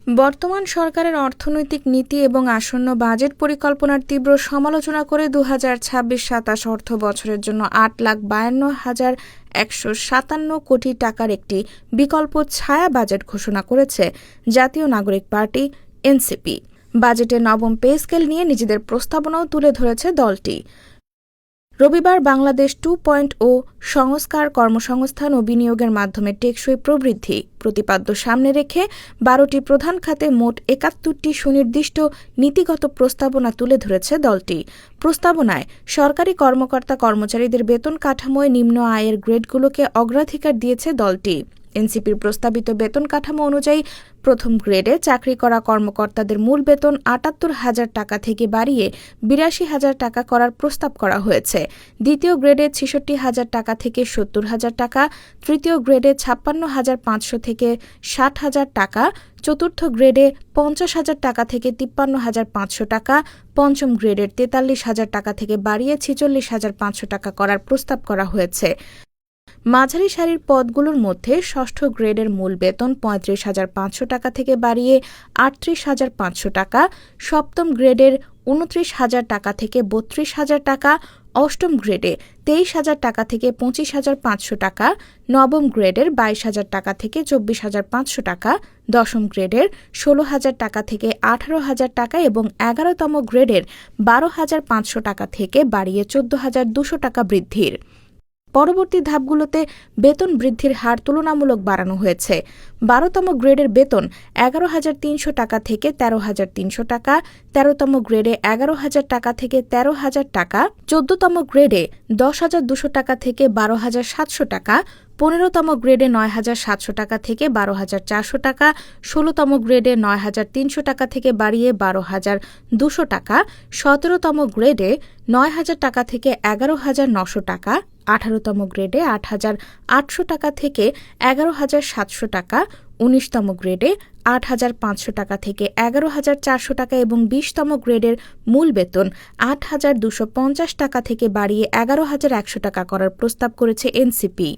বর্তমান সরকারের অর্থনৈতিক নীতি এবং আসন্ন বাজেট পরিকল্পনার তীব্র সমালোচনা করে ২০২৬-২৭ অর্থ বছরের জন্য ৮,৫২,১৫৭ কোটি টাকার একটি বিকল্প ছায়া বাজেট ঘোষণা করেছে জাতীয় নাগরিক পার্টি এনসিপি। বাজেটে নবম পে স্কেল নিয়ে নিজেদের প্রস্তাবনাও তুলে ধরেছে দলটি। রবিবার বাংলাদেশ 2.0 সংস্কার, কর্মসংস্থান ও বিনিয়োগের মাধ্যমে টেকসই প্রবৃদ্ধি প্রতিপাদ্য সামনে রেখে ১২টি প্রধান খাতে মোট ৭১টি সুনির্দিষ্ট নীতিগত প্রস্তাবনা তুলে ধরেছে দলটি। প্রস্তাবনায় সরকারি কর্মকর্তা কর্মচারীদের বেতন কাঠামোয় নিম্ন আয়ের গ্রেডগুলোকে অগ্রাধিকার দিয়েছে দলটি। এনসিপির প্রস্তাবিত বেতন কাঠামো অনুযায়ী প্রথম গ্রেডে চাকরি করা কর্মকর্তাদের মূল বেতন ৭৮,০০০ টাকা থেকে বাড়িয়ে ৮২,০০০ টাকা করার প্রস্তাব করা হয়েছে। দ্বিতীয় গ্রেডে ৬৬,০০০ টাকা থেকে ৭০,০০০ টাকা, তৃতীয় গ্রেডে ৫৬,৫০০ থেকে ৬০,০০০ টাকা, চতুর্থ গ্রেডে ৫০,০০০ টাকা থেকে ৫৩,৫০০ টাকা, পঞ্চম গ্রেডের ৪৩,০০০ টাকা থেকে বাড়িয়ে ৪৬,৫০০ টাকা করার প্রস্তাব করা হয়েছে। মাঝারি সারির পদগুলোর মধ্যে ষষ্ঠ গ্রেডের মূল বেতন ৩৫,৫০০ টাকা থেকে বাড়িয়ে ৩৮,৫০০ টাকা, সপ্তম গ্রেডের ২৯,০০০ টাকা থেকে ৩২,০০০ টাকা, অষ্টম গ্রেডে ২৩,০০০ টাকা থেকে ২৫,৫০০ টাকা, নবম গ্রেডের ২২,০০০ টাকা থেকে ২৪,৫০০ টাকা, দশম গ্রেডের ১৬,০০০ টাকা থেকে ১৮,০০০ টাকা এবং ১১তম গ্রেডের ১২,৫০০ টাকা থেকে বাড়িয়ে ১৪,২০০ টাকা বৃদ্ধির। পরবর্তী ধাপগুলোতে বেতন বৃদ্ধির হার তুলনামূলক বাড়ানো হয়েছে। ১২তম গ্রেডের বেতন ১১,৩০০ টাকা থেকে ১৩,৩০০ টাকা, ১৩তম গ্রেডে ১১,০০০ টাকা থেকে ১৩,০০০ টাকা, ১৪তম গ্রেডে ১০,২০০ টাকা থেকে ১২,৭০০ টাকা, ১৫তম গ্রেডে ৯,৭০০ টাকা থেকে ১২,৪০০ টাকা, ১৬তম গ্রেডে ৯,৩০০ টাকা থেকে বাড়িয়ে ১২,২০০ টাকা, ১৭তম গ্রেডে ৯,০০০ টাকা থেকে ১১,৯০০ টাকা, ১৮তম গ্রেডে ৮,৮০০ টাকা থেকে ১১,৭০০ টাকা, ১৯তম গ্রেডে ৮,৫০০ টাকা থেকে ১১,৪০০ টাকা এবং ২০তম গ্রেডের মূল বেতন ৮,২৫০ টাকা থেকে বাড়িয়ে ১১,১০০ টাকা করার প্রস্তাব করেছে এনসিপি।